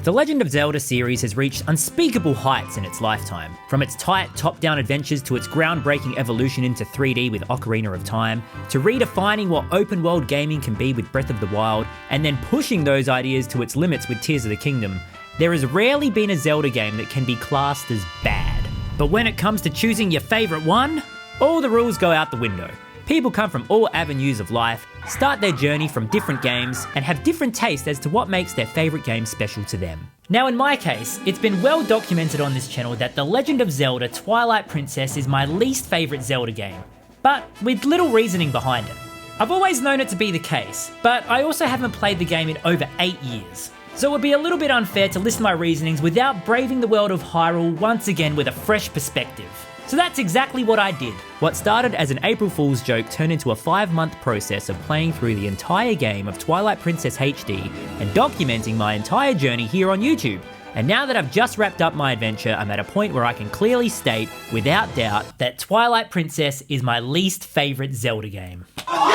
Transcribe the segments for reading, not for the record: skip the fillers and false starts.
The Legend of Zelda series has reached unspeakable heights in its lifetime, from its tight top-down adventures to its groundbreaking evolution into 3D with Ocarina of Time, to redefining what open-world gaming can be with Breath of the Wild, and then pushing those ideas to its limits with Tears of the Kingdom. There has rarely been a Zelda game that can be classed as bad. But when it comes to choosing your favourite one, all the rules go out the window. People come from all avenues of life, start their journey from different games, and have different tastes as to what makes their favourite game special to them. Now in my case, it's been well documented on this channel that The Legend of Zelda Twilight Princess is my least favourite Zelda game, but with little reasoning behind it. I've always known it to be the case, but I also haven't played the game in over 8 years. So it would be a little bit unfair to list my reasonings without braving the world of Hyrule once again with a fresh perspective. So that's exactly what I did. What started as an April Fool's joke turned into a 5-month process of playing through the entire game of Twilight Princess HD and documenting my entire journey here on YouTube. And now that I've just wrapped up my adventure, I'm at a point where I can clearly state, without doubt, that Twilight Princess is my least favourite Zelda game. Hold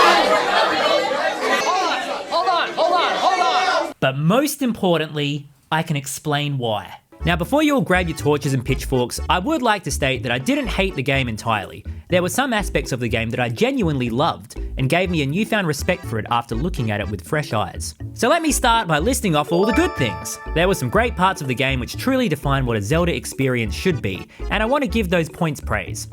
on! But most importantly, I can explain why. Now before you all grab your torches and pitchforks, I would like to state that I didn't hate the game entirely. There were some aspects of the game that I genuinely loved, and gave me a newfound respect for it after looking at it with fresh eyes. So let me start by listing off all the good things. There were some great parts of the game which truly define what a Zelda experience should be, and I want to give those points praise.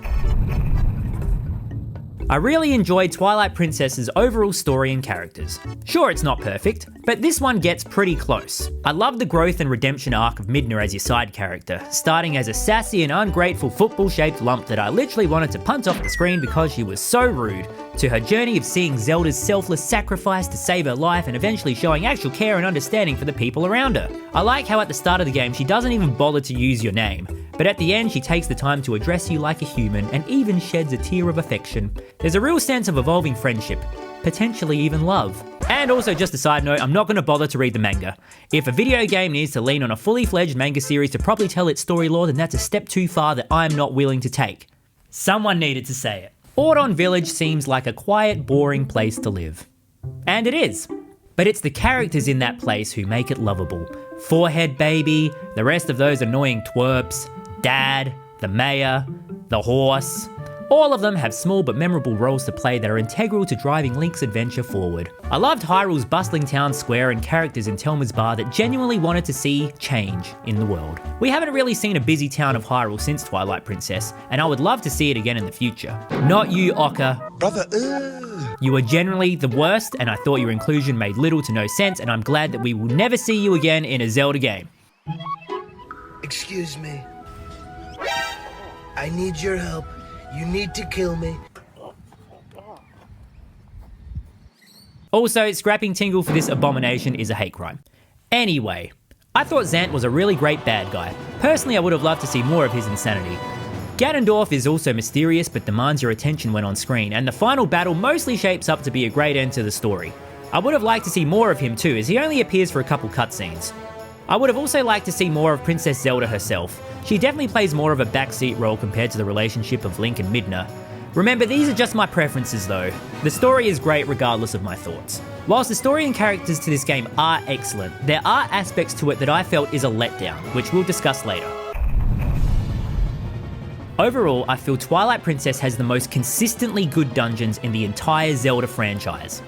I really enjoyed Twilight Princess's overall story and characters. Sure, it's not perfect, but this one gets pretty close. I love the growth and redemption arc of Midna as your side character, starting as a sassy and ungrateful football-shaped lump that I literally wanted to punt off the screen because she was so rude, to her journey of seeing Zelda's selfless sacrifice to save her life and eventually showing actual care and understanding for the people around her. I like how at the start of the game she doesn't even bother to use your name, but at the end she takes the time to address you like a human and even sheds a tear of affection. There's a real sense of evolving friendship, potentially even love. And also, just a side note, I'm not going to bother to read the manga. If a video game needs to lean on a fully fledged manga series to properly tell its story lore, then that's a step too far that I'm not willing to take. Someone needed to say it. Ordon Village seems like a quiet, boring place to live. And it is. But it's the characters in that place who make it lovable. Forehead Baby, the rest of those annoying twerps, Dad, the mayor, the horse. All of them have small but memorable roles to play that are integral to driving Link's adventure forward. I loved Hyrule's bustling town square and characters in Telma's bar that genuinely wanted to see change in the world. We haven't really seen a busy town of Hyrule since Twilight Princess, and I would love to see it again in the future. Not you, Oka. Brother, You are generally the worst, and I thought your inclusion made little to no sense, and I'm glad that we will never see you again in a Zelda game. Excuse me. I need your help. You need to kill me. Also, scrapping Tingle for this abomination is a hate crime. Anyway, I thought Zant was a really great bad guy. Personally, I would have loved to see more of his insanity. Ganondorf is also mysterious but demands your attention when on screen, and the final battle mostly shapes up to be a great end to the story. I would have liked to see more of him too, as he only appears for a couple cutscenes. I would have also liked to see more of Princess Zelda herself. She definitely plays more of a backseat role compared to the relationship of Link and Midna. Remember, these are just my preferences though. The story is great regardless of my thoughts. Whilst the story and characters to this game are excellent, there are aspects to it that I felt is a letdown, which we'll discuss later. Overall, I feel Twilight Princess has the most consistently good dungeons in the entire Zelda franchise.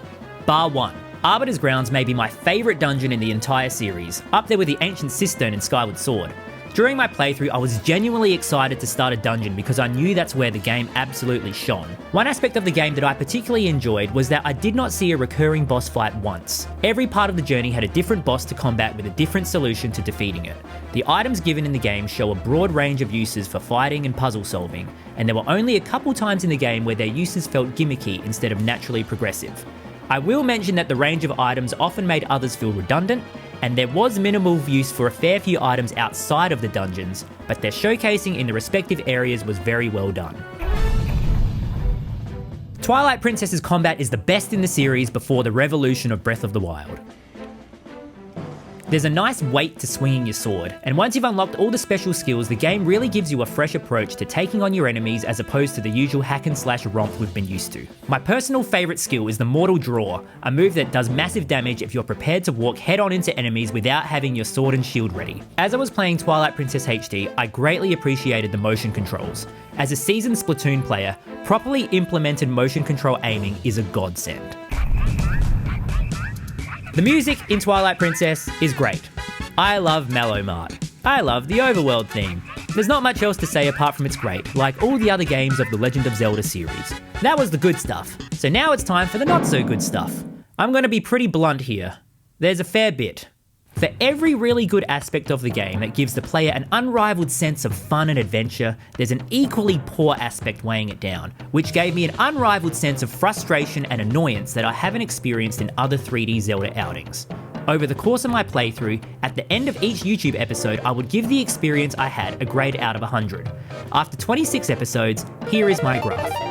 Bar 1. Arbiter's Grounds may be my favourite dungeon in the entire series, up there with the Ancient Cistern in Skyward Sword. During my playthrough, I was genuinely excited to start a dungeon because I knew that's where the game absolutely shone. One aspect of the game that I particularly enjoyed was that I did not see a recurring boss fight once. Every part of the journey had a different boss to combat with a different solution to defeating it. The items given in the game show a broad range of uses for fighting and puzzle solving, and there were only a couple times in the game where their uses felt gimmicky instead of naturally progressive. I will mention that the range of items often made others feel redundant, and there was minimal use for a fair few items outside of the dungeons, but their showcasing in the respective areas was very well done. Twilight Princess's combat is the best in the series before the revolution of Breath of the Wild. There's a nice weight to swinging your sword, and once you've unlocked all the special skills, the game really gives you a fresh approach to taking on your enemies as opposed to the usual hack and slash romp we've been used to. My personal favourite skill is the Mortal Draw, a move that does massive damage if you're prepared to walk head on into enemies without having your sword and shield ready. As I was playing Twilight Princess HD, I greatly appreciated the motion controls. As a seasoned Splatoon player, properly implemented motion control aiming is a godsend. The music in Twilight Princess is great. I love Mellow Mart. I love the Overworld theme. There's not much else to say apart from it's great, like all the other games of the Legend of Zelda series. That was the good stuff. So now it's time for the not so good stuff. I'm going to be pretty blunt here. There's a fair bit. For every really good aspect of the game that gives the player an unrivaled sense of fun and adventure, there's an equally poor aspect weighing it down, which gave me an unrivaled sense of frustration and annoyance that I haven't experienced in other 3D Zelda outings. Over the course of my playthrough, at the end of each YouTube episode, I would give the experience I had a grade out of 100. After 26 episodes, here is my graph.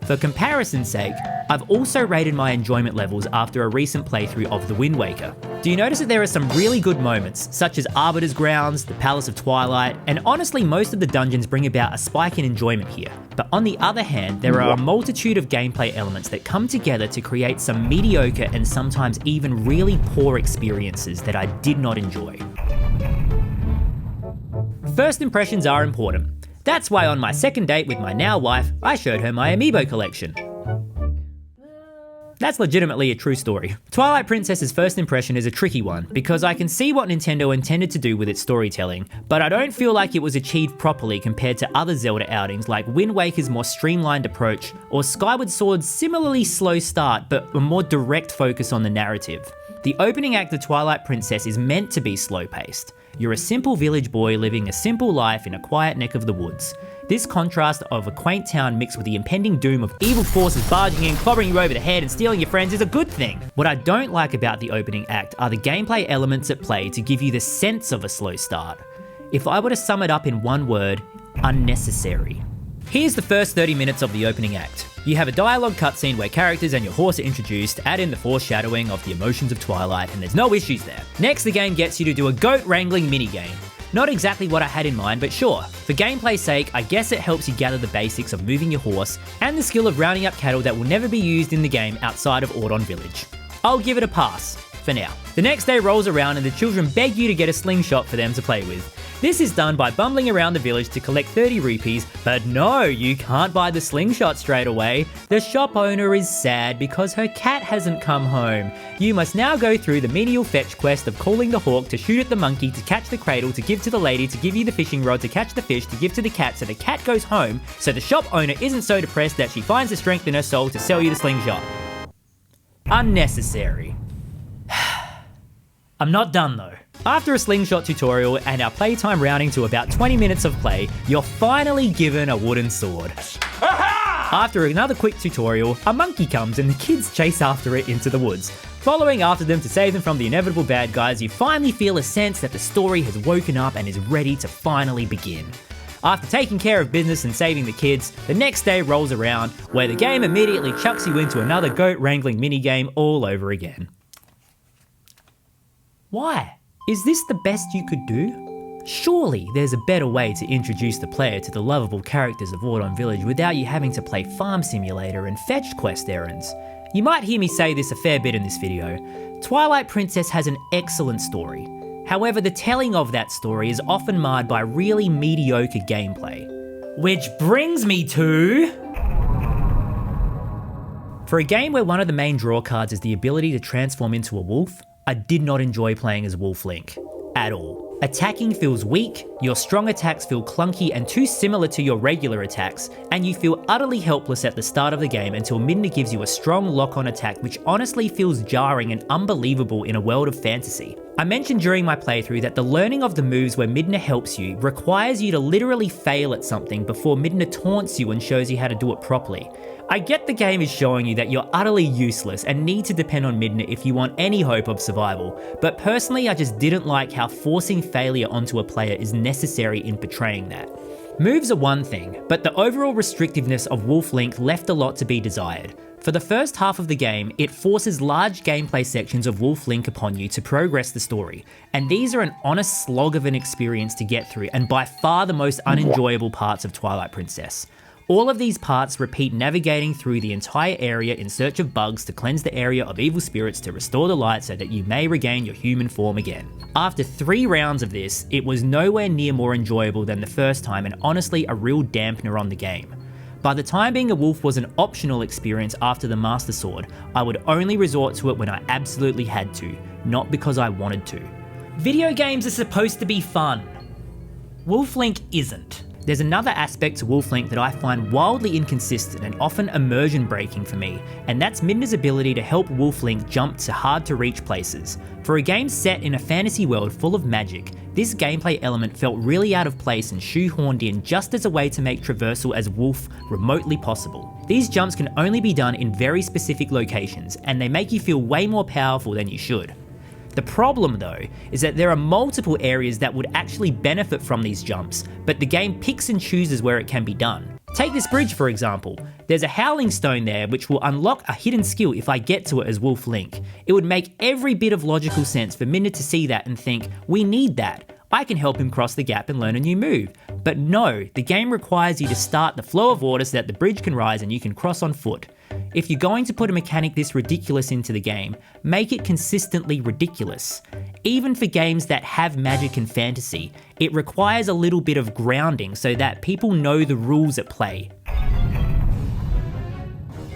For comparison's sake, I've also rated my enjoyment levels after a recent playthrough of The Wind Waker. Do you notice that there are some really good moments, such as Arbiter's Grounds, the Palace of Twilight, and honestly most of the dungeons bring about a spike in enjoyment here. But on the other hand, there are a multitude of gameplay elements that come together to create some mediocre and sometimes even really poor experiences that I did not enjoy. First impressions are important. That's why on my second date with my now wife, I showed her my amiibo collection. That's legitimately a true story. Twilight Princess's first impression is a tricky one, because I can see what Nintendo intended to do with its storytelling, but I don't feel like it was achieved properly compared to other Zelda outings like Wind Waker's more streamlined approach, or Skyward Sword's similarly slow start but a more direct focus on the narrative. The opening act of Twilight Princess is meant to be slow-paced. You're a simple village boy living a simple life in a quiet neck of the woods. This contrast of a quaint town mixed with the impending doom of evil forces barging in, clobbering you over the head and stealing your friends is a good thing. What I don't like about the opening act are the gameplay elements at play to give you the sense of a slow start. If I were to sum it up in one word, unnecessary. Here's the first 30 minutes of the opening act. You have a dialogue cutscene where characters and your horse are introduced, add in the foreshadowing of the emotions of Twilight, and there's no issues there. Next, the game gets you to do a goat wrangling minigame. Not exactly what I had in mind, but sure. For gameplay's sake, I guess it helps you gather the basics of moving your horse and the skill of rounding up cattle that will never be used in the game outside of Ordon Village. I'll give it a pass, for now. The next day rolls around and the children beg you to get a slingshot for them to play with. This is done by bumbling around the village to collect 30 rupees, but no, you can't buy the slingshot straight away. The shop owner is sad because her cat hasn't come home. You must now go through the menial fetch quest of calling the hawk to shoot at the monkey, to catch the cradle, to give to the lady, to give you the fishing rod, to catch the fish, to give to the cat so the cat goes home, so the shop owner isn't so depressed that she finds the strength in her soul to sell you the slingshot. Unnecessary. I'm not done though. After a slingshot tutorial and our playtime rounding to about 20 minutes of play, you're finally given a wooden sword. After another quick tutorial, a monkey comes and the kids chase after it into the woods. Following after them to save them from the inevitable bad guys, you finally feel a sense that the story has woken up and is ready to finally begin. After taking care of business and saving the kids, the next day rolls around, where the game immediately chucks you into another goat wrangling minigame all over again. Why? Is this the best you could do? Surely there's a better way to introduce the player to the lovable characters of Ordon Village without you having to play Farm Simulator and fetch quest errands. You might hear me say this a fair bit in this video. Twilight Princess has an excellent story. However, the telling of that story is often marred by really mediocre gameplay. Which brings me to... For a game where one of the main draw cards is the ability to transform into a wolf, I did not enjoy playing as Wolf Link. At all. Attacking feels weak, your strong attacks feel clunky and too similar to your regular attacks, and you feel utterly helpless at the start of the game until Midna gives you a strong lock-on attack which honestly feels jarring and unbelievable in a world of fantasy. I mentioned during my playthrough that the learning of the moves where Midna helps you requires you to literally fail at something before Midna taunts you and shows you how to do it properly. I get the game is showing you that you're utterly useless and need to depend on Midna if you want any hope of survival, but personally I just didn't like how forcing failure onto a player is necessary in portraying that. Moves are one thing, but the overall restrictiveness of Wolf Link left a lot to be desired. For the first half of the game, it forces large gameplay sections of Wolf Link upon you to progress the story, and these are an honest slog of an experience to get through and by far the most unenjoyable parts of Twilight Princess. All of these parts repeat navigating through the entire area in search of bugs to cleanse the area of evil spirits to restore the light so that you may regain your human form again. After 3 rounds of this, it was nowhere near more enjoyable than the first time and honestly a real dampener on the game. By the time being a wolf was an optional experience after the Master Sword, I would only resort to it when I absolutely had to, not because I wanted to. Video games are supposed to be fun. Wolf Link isn't. There's another aspect to Wolf Link that I find wildly inconsistent and often immersion breaking for me, and that's Midna's ability to help Wolf Link jump to hard to reach places. For a game set in a fantasy world full of magic, this gameplay element felt really out of place and shoehorned in just as a way to make traversal as Wolf remotely possible. These jumps can only be done in very specific locations, and they make you feel way more powerful than you should. The problem though, is that there are multiple areas that would actually benefit from these jumps, but the game picks and chooses where it can be done. Take this bridge for example. There's a Howling Stone there which will unlock a hidden skill if I get to it as Wolf Link. It would make every bit of logical sense for Midna to see that and think, we need that. I can help him cross the gap and learn a new move. But no, the game requires you to start the flow of water so that the bridge can rise and you can cross on foot. If you're going to put a mechanic this ridiculous into the game, make it consistently ridiculous. Even for games that have magic and fantasy, it requires a little bit of grounding so that people know the rules at play.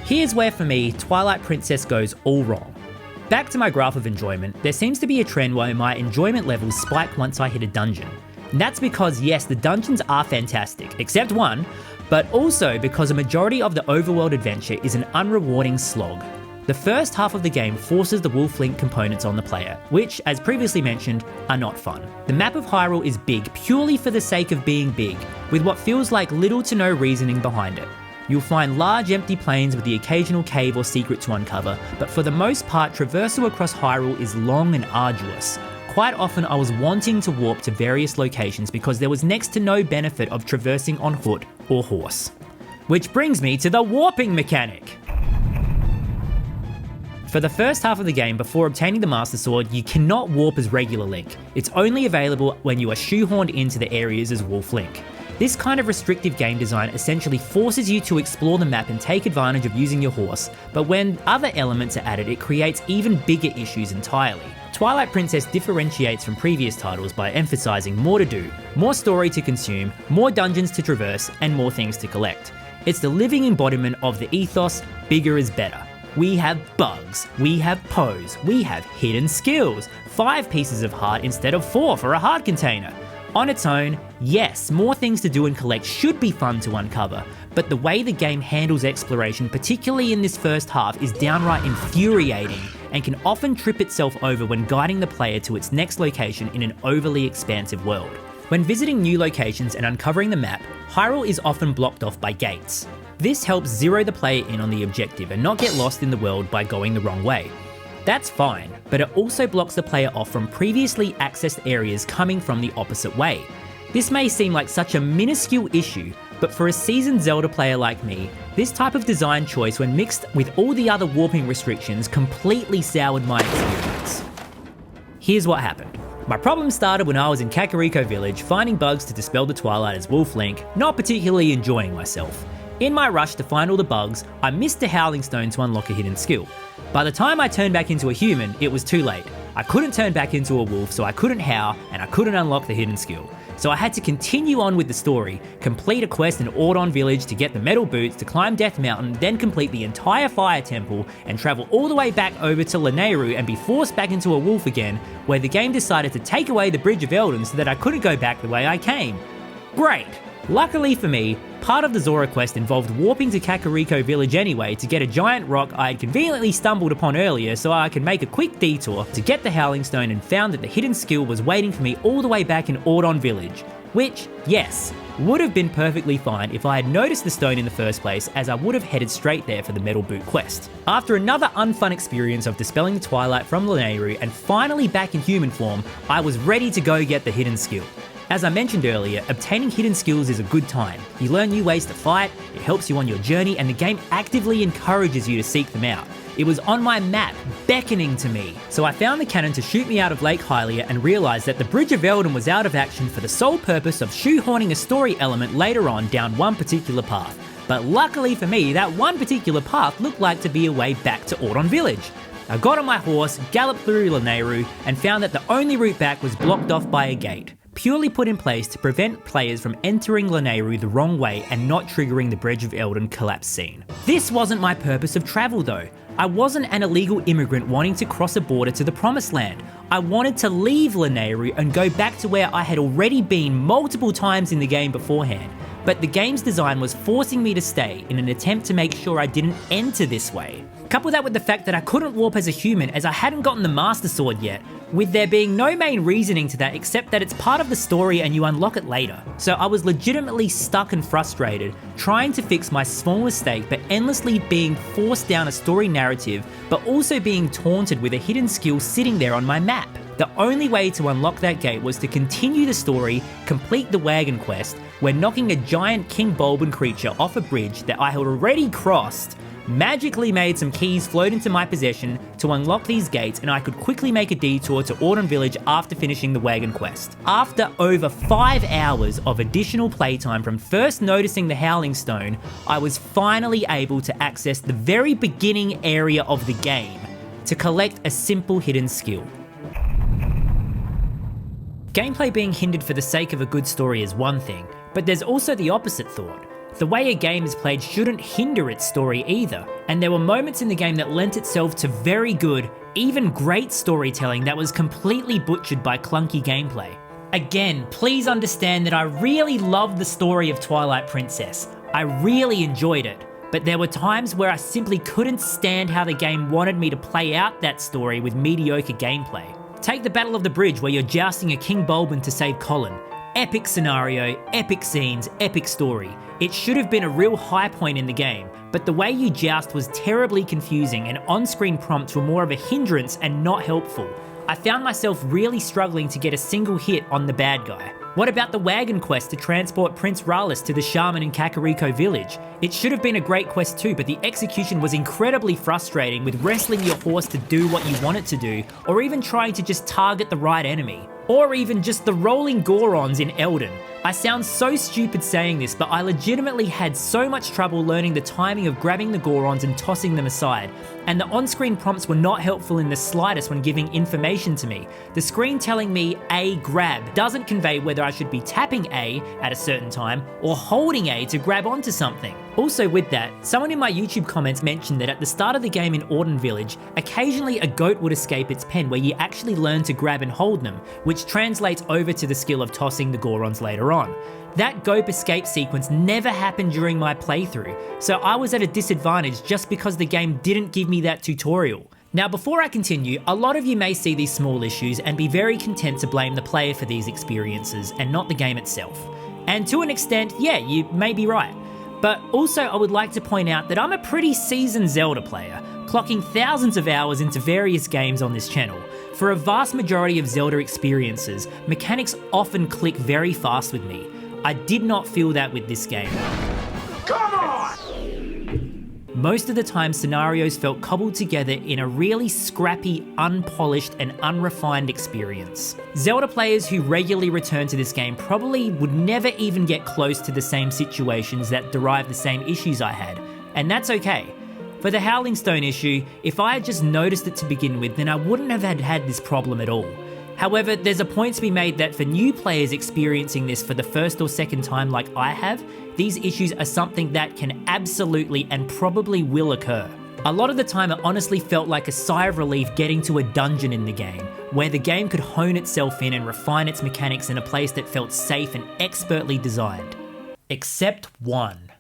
Here's where for me, Twilight Princess goes all wrong. Back to my graph of enjoyment, there seems to be a trend where my enjoyment levels spike once I hit a dungeon. And that's because yes, the dungeons are fantastic, except one, but also because a majority of the overworld adventure is an unrewarding slog. The first half of the game forces the Wolf Link components on the player, which, as previously mentioned, are not fun. The map of Hyrule is big purely for the sake of being big, with what feels like little to no reasoning behind it. You'll find large empty plains with the occasional cave or secret to uncover, but for the most part traversal across Hyrule is long and arduous. Quite often I was wanting to warp to various locations because there was next to no benefit of traversing on foot or horse. Which brings me to the warping mechanic. For the first half of the game before obtaining the Master Sword, you cannot warp as regular Link. It's only available when you are shoehorned into the areas as Wolf Link. This kind of restrictive game design essentially forces you to explore the map and take advantage of using your horse, but when other elements are added, it creates even bigger issues entirely. Twilight Princess differentiates from previous titles by emphasizing more to do, more story to consume, more dungeons to traverse, and more things to collect. It's the living embodiment of the ethos, bigger is better. We have bugs, we have pose, we have hidden skills, 5 pieces of heart instead of 4 for a heart container. On its own, yes, more things to do and collect should be fun to uncover, but the way the game handles exploration, particularly in this first half, is downright infuriating and can often trip itself over when guiding the player to its next location in an overly expansive world. When visiting new locations and uncovering the map, Hyrule is often blocked off by gates. This helps zero the player in on the objective and not get lost in the world by going the wrong way. That's fine, but it also blocks the player off from previously accessed areas coming from the opposite way. This may seem like such a minuscule issue, but for a seasoned Zelda player like me, this type of design choice when mixed with all the other warping restrictions completely soured my experience. Here's what happened. My problem started when I was in Kakariko Village finding bugs to dispel the Twilight as Wolf Link, not particularly enjoying myself. In my rush to find all the bugs, I missed the Howling Stone to unlock a hidden skill. By the time I turned back into a human, it was too late. I couldn't turn back into a wolf, so I couldn't howl, and I couldn't unlock the hidden skill. So I had to continue on with the story, complete a quest in Ordon Village to get the metal boots to climb Death Mountain, then complete the entire Fire Temple, and travel all the way back over to Lanayru and be forced back into a wolf again, where the game decided to take away the Bridge of Eldon so that I couldn't go back the way I came. Great! Luckily for me, part of the Zora quest involved warping to Kakariko Village anyway to get a giant rock I had conveniently stumbled upon earlier so I could make a quick detour to get the Howling Stone and found that the hidden skill was waiting for me all the way back in Ordon Village, which, yes, would have been perfectly fine if I had noticed the stone in the first place, as I would have headed straight there for the Metal Boot quest. After another unfun experience of dispelling the Twilight from Lanayru and finally back in human form, I was ready to go get the hidden skill. As I mentioned earlier, obtaining hidden skills is a good time. You learn new ways to fight, it helps you on your journey, and the game actively encourages you to seek them out. It was on my map, beckoning to me. So I found the cannon to shoot me out of Lake Hylia and realised that the Bridge of Eldin was out of action for the sole purpose of shoehorning a story element later on down one particular path. But luckily for me, that one particular path looked like to be a way back to Ordon Village. I got on my horse, galloped through Lanayru, and found that the only route back was blocked off by a gate, purely put in place to prevent players from entering Lanayru the wrong way and not triggering the Bridge of Eldin collapse scene. This wasn't my purpose of travel though. I wasn't an illegal immigrant wanting to cross a border to the Promised Land. I wanted to leave Lanayru and go back to where I had already been multiple times in the game beforehand. But the game's design was forcing me to stay in an attempt to make sure I didn't enter this way. Couple that with the fact that I couldn't warp as a human as I hadn't gotten the Master Sword yet, with there being no main reasoning to that except that it's part of the story and you unlock it later. So I was legitimately stuck and frustrated, trying to fix my small mistake but endlessly being forced down a story narrative, but also being taunted with a hidden skill sitting there on my map. The only way to unlock that gate was to continue the story, complete the wagon quest, where knocking a giant King Bulbin creature off a bridge that I had already crossed magically made some keys float into my possession to unlock these gates, and I could quickly make a detour to Ordon Village after finishing the wagon quest. After over 5 hours of additional playtime from first noticing the Howling Stone, I was finally able to access the very beginning area of the game to collect a simple hidden skill. Gameplay being hindered for the sake of a good story is one thing, but there's also the opposite thought. The way a game is played shouldn't hinder its story either, and there were moments in the game that lent itself to very good, even great storytelling that was completely butchered by clunky gameplay. Again, please understand that I really loved the story of Twilight Princess. I really enjoyed it, but there were times where I simply couldn't stand how the game wanted me to play out that story with mediocre gameplay. Take the Battle of the Bridge where you're jousting a King Bulbin to save Colin. Epic scenario, epic scenes, epic story. It should have been a real high point in the game, but the way you joust was terribly confusing and on-screen prompts were more of a hindrance and not helpful. I found myself really struggling to get a single hit on the bad guy. What about the wagon quest to transport Prince Rallis to the shaman in Kakariko village? It should have been a great quest too, but the execution was incredibly frustrating with wrestling your horse to do what you want it to do, or even trying to just target the right enemy. Or even just the rolling Gorons in Eldin. I sound so stupid saying this, but I legitimately had so much trouble learning the timing of grabbing the Gorons and tossing them aside, and the on-screen prompts were not helpful in the slightest when giving information to me. The screen telling me A grab doesn't convey whether I should be tapping A at a certain time or holding A to grab onto something. Also with that, someone in my YouTube comments mentioned that at the start of the game in Ordon Village, occasionally a goat would escape its pen where you actually learn to grab and hold them, which translates over to the skill of tossing the Gorons later on. That goat escape sequence never happened during my playthrough, so I was at a disadvantage just because the game didn't give me that tutorial. Now before I continue, a lot of you may see these small issues and be very content to blame the player for these experiences and not the game itself. And to an extent, yeah, you may be right. But also I would like to point out that I'm a pretty seasoned Zelda player, clocking thousands of hours into various games on this channel. For a vast majority of Zelda experiences, mechanics often click very fast with me. I did not feel that with this game. Come on! Most of the time, scenarios felt cobbled together in a really scrappy, unpolished, and unrefined experience. Zelda players who regularly return to this game probably would never even get close to the same situations that derive the same issues I had, and that's okay. For the Howling Stone issue, if I had just noticed it to begin with, then I wouldn't have had this problem at all. However, there's a point to be made that for new players experiencing this for the first or second time like I have, these issues are something that can absolutely and probably will occur. A lot of the time it honestly felt like a sigh of relief getting to a dungeon in the game, where the game could hone itself in and refine its mechanics in a place that felt safe and expertly designed. Except one.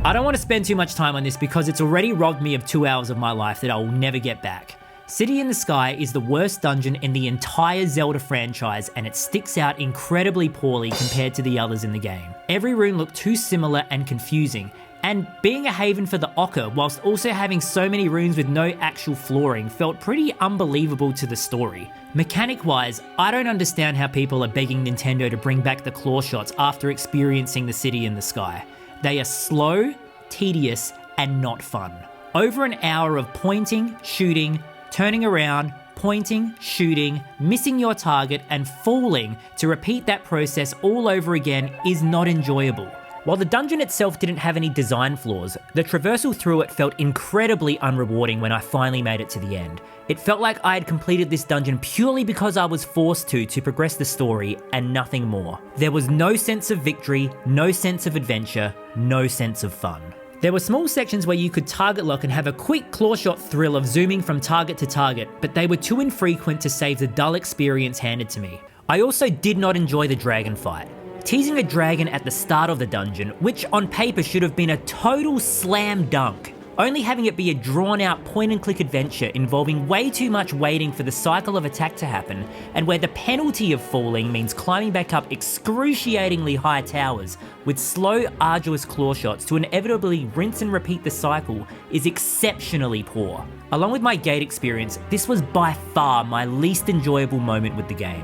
I don't want to spend too much time on this because it's already robbed me of 2 hours of my life that I will never get back. City in the Sky is the worst dungeon in the entire Zelda franchise, and it sticks out incredibly poorly compared to the others in the game. Every room looked too similar and confusing, And being a haven for the ochre whilst also having so many rooms with no actual flooring felt pretty unbelievable to the story. Mechanic-wise, I don't understand how people are begging Nintendo to bring back the claw shots after experiencing the city in the sky. They are slow, tedious, and not fun. Over an hour of pointing, shooting, turning around, pointing, shooting, missing your target, and falling to repeat that process all over again is not enjoyable. While the dungeon itself didn't have any design flaws, the traversal through it felt incredibly unrewarding when I finally made it to the end. It felt like I had completed this dungeon purely because I was forced to progress the story and nothing more. There was no sense of victory, no sense of adventure, no sense of fun. There were small sections where you could target lock and have a quick claw shot thrill of zooming from target to target, but they were too infrequent to save the dull experience handed to me. I also did not enjoy the dragon fight. Teasing a dragon at the start of the dungeon, which on paper should have been a total slam dunk, only having it be a drawn out point and click adventure involving way too much waiting for the cycle of attack to happen, and where the penalty of falling means climbing back up excruciatingly high towers with slow, arduous claw shots to inevitably rinse and repeat the cycle, is exceptionally poor. Along with my gate experience, this was by far my least enjoyable moment with the game.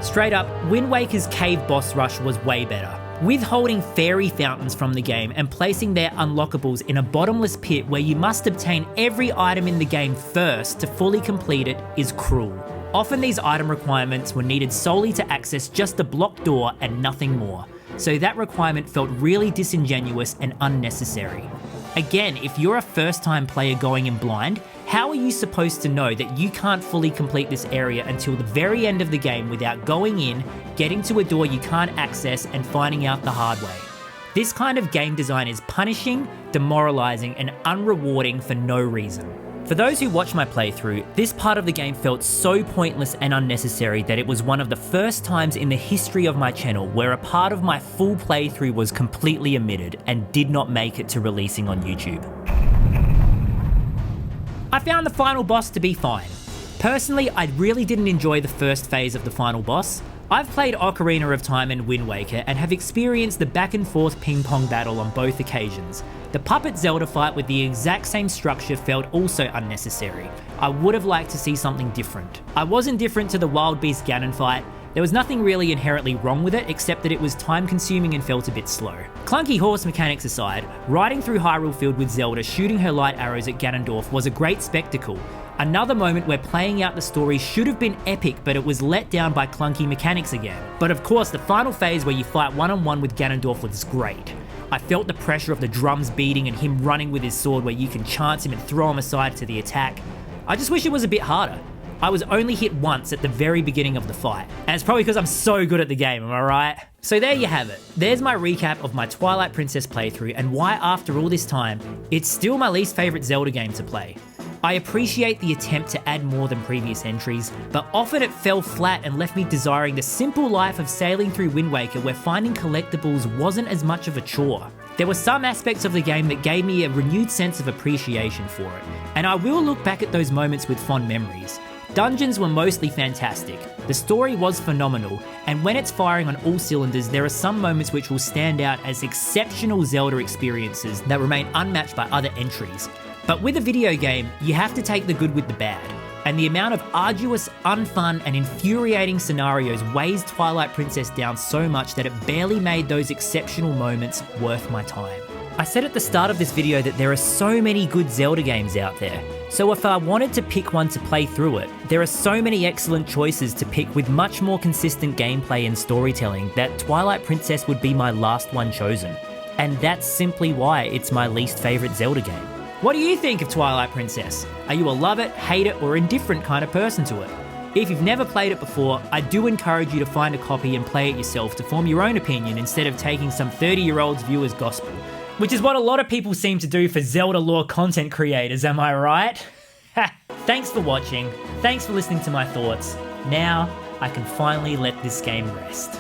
Straight up, Wind Waker's cave boss rush was way better. Withholding fairy fountains from the game and placing their unlockables in a bottomless pit where you must obtain every item in the game first to fully complete it is cruel. Often these item requirements were needed solely to access just a blocked door and nothing more, so that requirement felt really disingenuous and unnecessary. Again, if you're a first-time player going in blind, how are you supposed to know that you can't fully complete this area until the very end of the game without going in, getting to a door you can't access, and finding out the hard way? This kind of game design is punishing, demoralizing, and unrewarding for no reason. For those who watch my playthrough, this part of the game felt so pointless and unnecessary that it was one of the first times in the history of my channel where a part of my full playthrough was completely omitted and did not make it to releasing on YouTube. I found the final boss to be fine. Personally, I really didn't enjoy the first phase of the final boss. I've played Ocarina of Time and Wind Waker and have experienced the back and forth ping pong battle on both occasions. The Puppet Zelda fight with the exact same structure felt also unnecessary. I would have liked to see something different. I was indifferent to the Wild Beast Ganon fight. There was nothing really inherently wrong with it except that it was time consuming and felt a bit slow. Clunky horse mechanics aside, riding through Hyrule Field with Zelda shooting her light arrows at Ganondorf was a great spectacle. Another moment where playing out the story should have been epic, but it was let down by clunky mechanics again. But of course, the final phase where you fight one-on-one with Ganondorf was great. I felt the pressure of the drums beating and him running with his sword where you can chance him and throw him aside to the attack. I just wish it was a bit harder. I was only hit once at the very beginning of the fight, and it's probably because I'm so good at the game, am I right? So there you have it. There's my recap of my Twilight Princess playthrough and why after all this time, it's still my least favourite Zelda game to play. I appreciate the attempt to add more than previous entries, but often it fell flat and left me desiring the simple life of sailing through Wind Waker where finding collectibles wasn't as much of a chore. There were some aspects of the game that gave me a renewed sense of appreciation for it, and I will look back at those moments with fond memories. Dungeons were mostly fantastic, the story was phenomenal, and when it's firing on all cylinders, there are some moments which will stand out as exceptional Zelda experiences that remain unmatched by other entries. But with a video game, you have to take the good with the bad, and the amount of arduous, unfun, and infuriating scenarios weighs Twilight Princess down so much that it barely made those exceptional moments worth my time. I said at the start of this video that there are so many good Zelda games out there, so if I wanted to pick one to play through it, there are so many excellent choices to pick with much more consistent gameplay and storytelling that Twilight Princess would be my last one chosen. And that's simply why it's my least favourite Zelda game. What do you think of Twilight Princess? Are you a love it, hate it, or indifferent kind of person to it? If you've never played it before, I do encourage you to find a copy and play it yourself to form your own opinion instead of taking some 30-year-old's view as gospel. Which is what a lot of people seem to do for Zelda lore content creators, am I right? Thanks for watching, thanks for listening to my thoughts. Now, I can finally let this game rest.